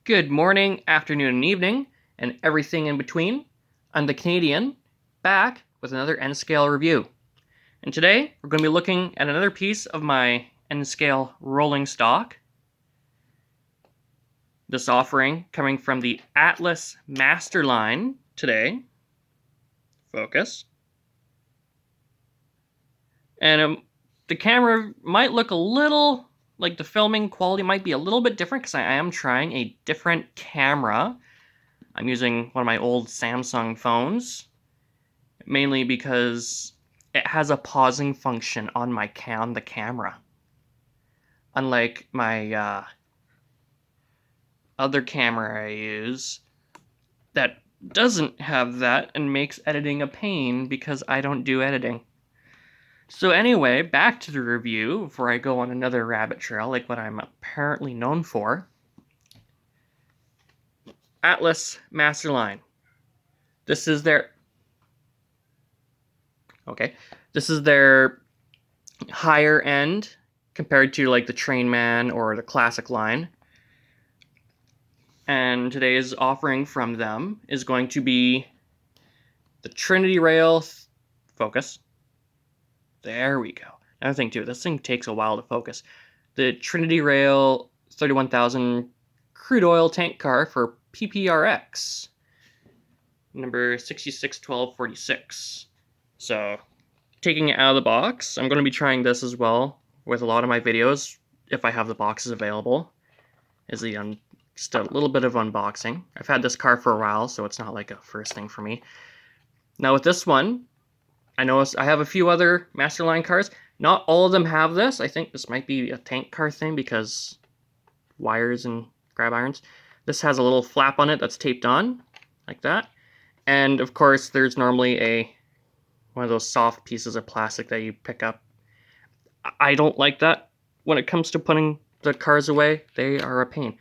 Good morning, afternoon, and evening, and everything in between. I'm the Canadian, back with another N-scale review. And today, we're going to be looking at another piece of my N-scale rolling stock. This offering coming from the Atlas Masterline today. Focus. And the camera might look a little, like the filming quality might be a little bit different because I am trying a different camera. I'm using one of my old Samsung phones, mainly because it has a pausing function on the camera. Unlike my other camera I use that doesn't have that and makes editing a pain because I don't do editing. So anyway, back to the review before I go on another rabbit trail like what I'm apparently known for. Atlas Masterline. This is their higher end compared to like the Trainman or the classic line. And today's offering from them is going to be the Trinity rail focus. There we go. Another thing too, this thing takes a while to focus. The Trinity rail 31,000 crude oil tank car for PPRX, number 661246. So, taking it out of the box, I'm going to be trying this as well with a lot of my videos if I have the boxes available. Is just a little bit of unboxing. I've had this car for a while, so it's not like a first thing for me. Now with this one, I noticed I have a few other Masterline cars. Not all of them have this. I think this might be a tank car thing because wires and grab irons. This has a little flap on it that's taped on, like that. And of course, there's normally one of those soft pieces of plastic that you pick up. I don't like that when it comes to putting the cars away. They are a pain.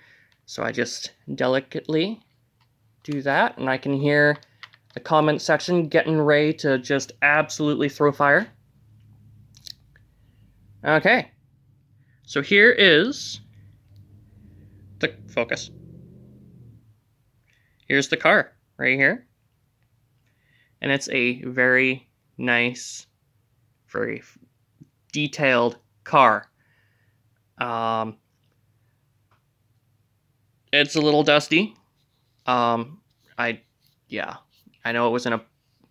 So I just delicately do that, and I can hear the comment section getting ready to just absolutely throw fire. Okay, so here is the focus. Here's the car right here. And it's a very nice, very detailed car. It's a little dusty. I know it was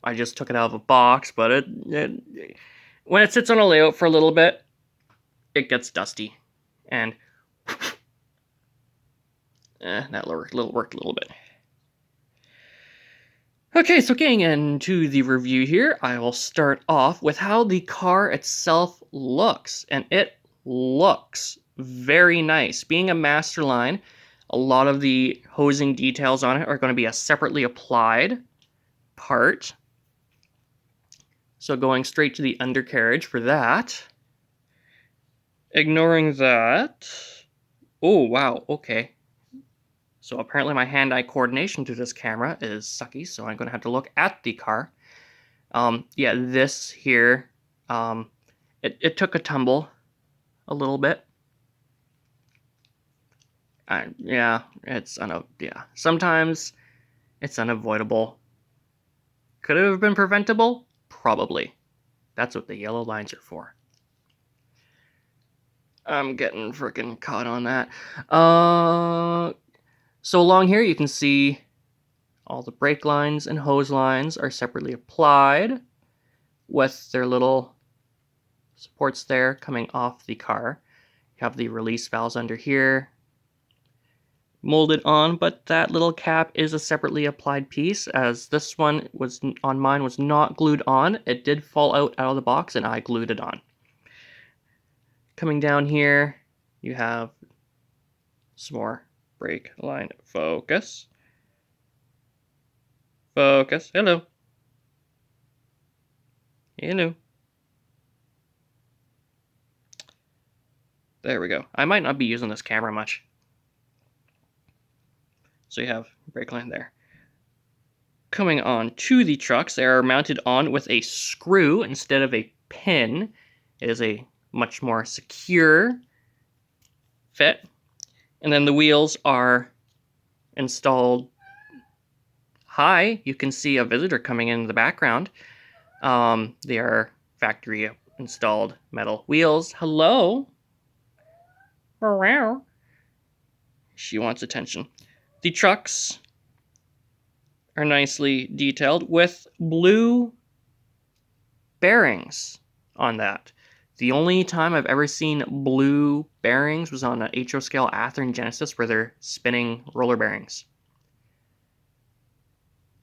I just took it out of a box, but when it sits on a layout for a little bit, it gets dusty. And that worked a little bit. Okay, so getting into the review here, I will start off with how the car itself looks. And it looks very nice. Being a Masterline, a lot of the hosing details on it are going to be a separately applied part. So going straight to the undercarriage for that. Ignoring that. Oh, wow, okay. So apparently my hand-eye coordination to this camera is sucky, so I'm going to have to look at the car. Yeah, this here, it took a tumble a little bit. Sometimes it's unavoidable. Could it have been preventable? Probably. That's what the yellow lines are for. I'm getting freaking caught on that. So along here you can see all the brake lines and hose lines are separately applied with their little supports there coming off the car. You have the release valves under here molded on, but that little cap is a separately applied piece, as this one on mine was not glued on. It did fall out of the box and I glued it on. Coming down here, you have some more brake line focus. Focus. Hello. Hello. There we go. I might not be using this camera much. So you have brake line there. Coming on to the trucks, they are mounted on with a screw instead of a pin. It is a much more secure fit. And then the wheels are installed. Hi, you can see a visitor coming in the background. They are factory installed metal wheels. Hello. She wants attention. The trucks are nicely detailed with blue bearings on that. The only time I've ever seen blue bearings was on an HO scale Athearn Genesis where they're spinning roller bearings.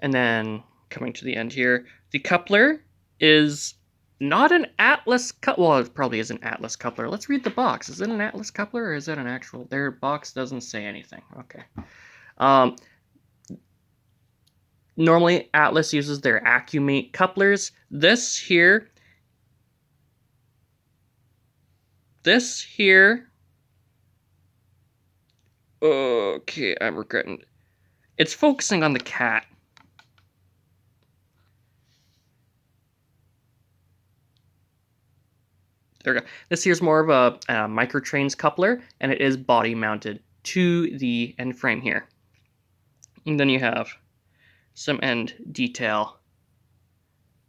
And then coming to the end here, the coupler is not an Atlas coupler. Well, it probably is an Atlas coupler. Let's read the box. Is it an Atlas coupler or is it an actual? Their box doesn't say anything. Okay. Normally, Atlas uses their Accumate couplers. This here, okay, I'm regretting it. It's focusing on the cat. There we go. This here's more of a microtrains coupler, and it is body mounted to the end frame here. And then you have some end detail,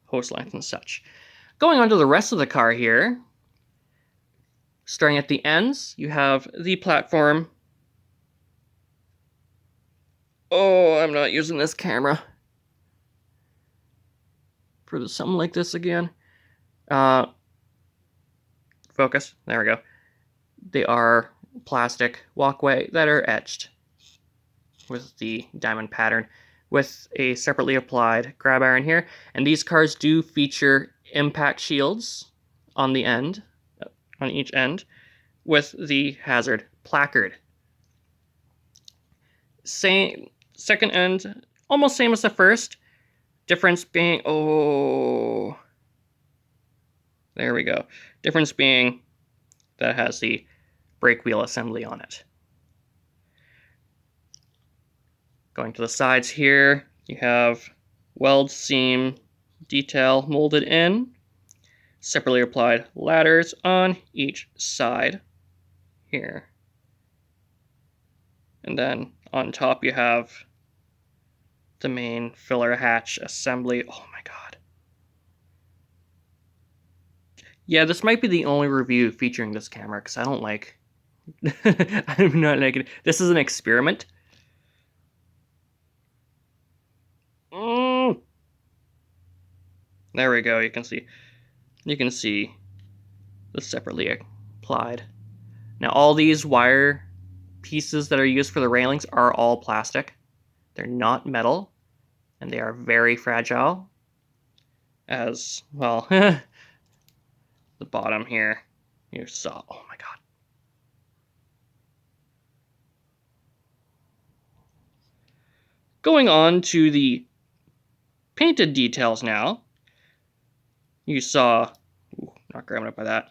hose length and such. Going on to the rest of the car here, starting at the ends, you have the platform. Oh, I'm not using this camera for something like this again. Focus. There we go. They are plastic walkway that are etched with the diamond pattern with a separately applied grab iron here. And these cars do feature impact shields on the end, on each end, with the hazard placard. Same second end, almost same as the first. Difference being, oh, there we go. Difference being that it has the brake wheel assembly on it. Going to the sides here, you have weld seam detail molded in, separately applied ladders on each side here. And then on top you have the main filler hatch assembly. Oh my god. Yeah, this might be the only review featuring this camera because I don't like... I'm not liking it. This is an experiment. There we go. You can see the separately applied. Now all these wire pieces that are used for the railings are all plastic. They're not metal, and they are very fragile. As well, the bottom here, you saw. Oh my god. Going on to the painted details now. You saw, ooh, not grabbing up by that.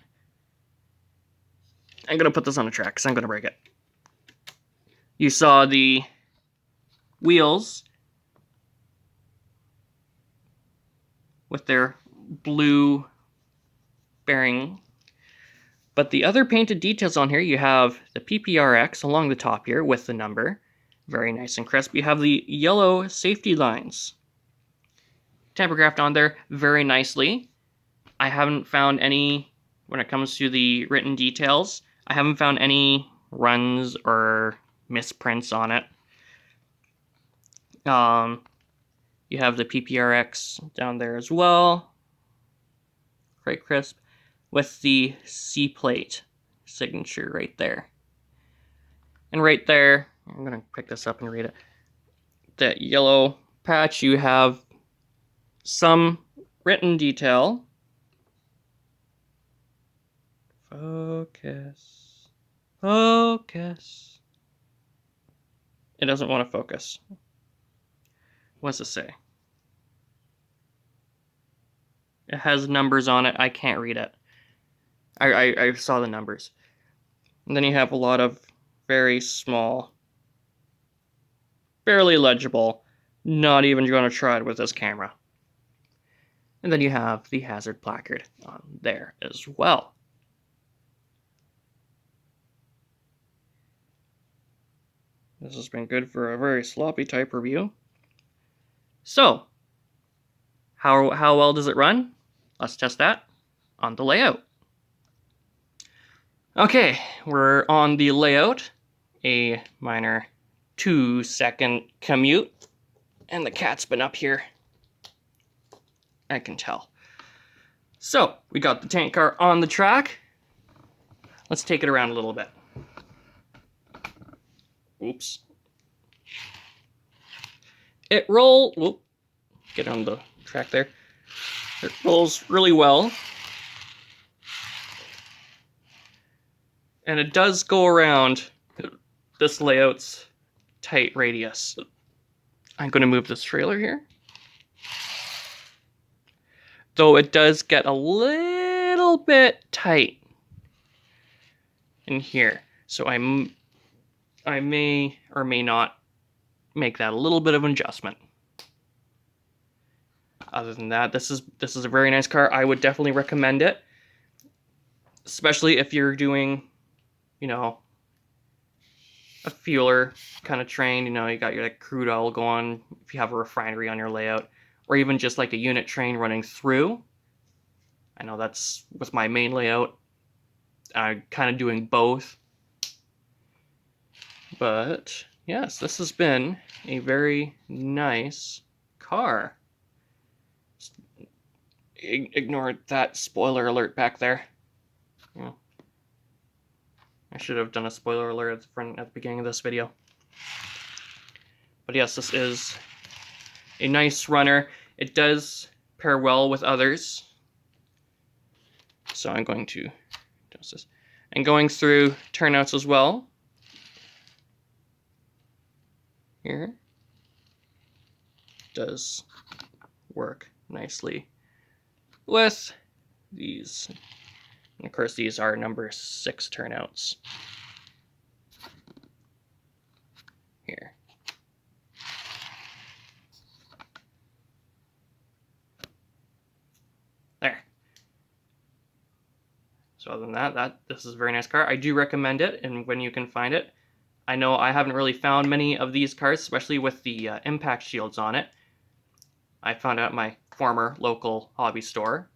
I'm gonna put this on a track because I'm gonna break it. You saw the wheels with their blue bearing. But the other painted details on here, you have the PPRX along the top here with the number. Very nice and crisp. You have the yellow safety lines tampographed on there very nicely. I haven't found any, when it comes to the written details, I haven't found any runs or misprints on it. You have the PPRX down there as well. Quite crisp. With the C plate signature right there. And right there, I'm going to pick this up and read it. That yellow patch, you have some written detail. Focus. Focus. It doesn't want to focus. What does it say? It has numbers on it. I can't read it. I saw the numbers. And then you have a lot of very small, barely legible, not even going to try it with this camera. And then you have the hazard placard on there as well. This has been good for a very sloppy type review. So, how well does it run? Let's test that on the layout. Okay, we're on the layout. A minor 2-second commute. And the cat's been up here. I can tell. So, we got the tank car on the track. Let's take it around a little bit. Oops. It whoop, get on the track there. It rolls really well. And it does go around this layout's tight radius. I'm going to move this trailer here. Though it does get a little bit tight in here. So I may or may not make that a little bit of an adjustment. Other than that, this is a very nice car. I would definitely recommend it. Especially if you're doing, you know, a fueler kind of train, you know, you got your like crude oil going, if you have a refinery on your layout, or even just like a unit train running through. I know that's with my main layout. I'm kind of doing both. But yes, this has been a very nice car. Ignore that spoiler alert back there. Yeah. I should have done a spoiler alert at the beginning of this video. But yes, this is a nice runner. It does pair well with others. So I'm going to adjust this. And going through turnouts as well. Here. Does work nicely with these. And of course, these are number 6 turnouts. Here. There. So other than that, this is a very nice car. I do recommend it, and when you can find it. I know I haven't really found many of these cars, especially with the impact shields on it. I found out at my former local hobby store.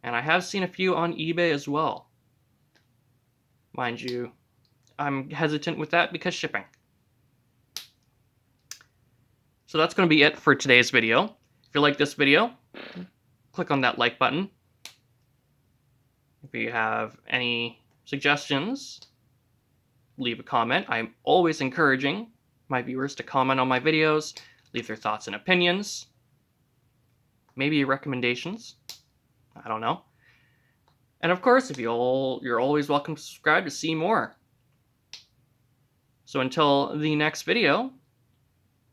And I have seen a few on eBay as well. Mind you, I'm hesitant with that because shipping. So that's going to be it for today's video. If you like this video, click on that like button. If you have any suggestions, leave a comment. I'm always encouraging my viewers to comment on my videos, leave their thoughts and opinions, maybe recommendations. I don't know. And of course, you're always welcome to subscribe to see more. So until the next video,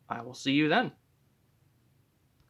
I will see you then.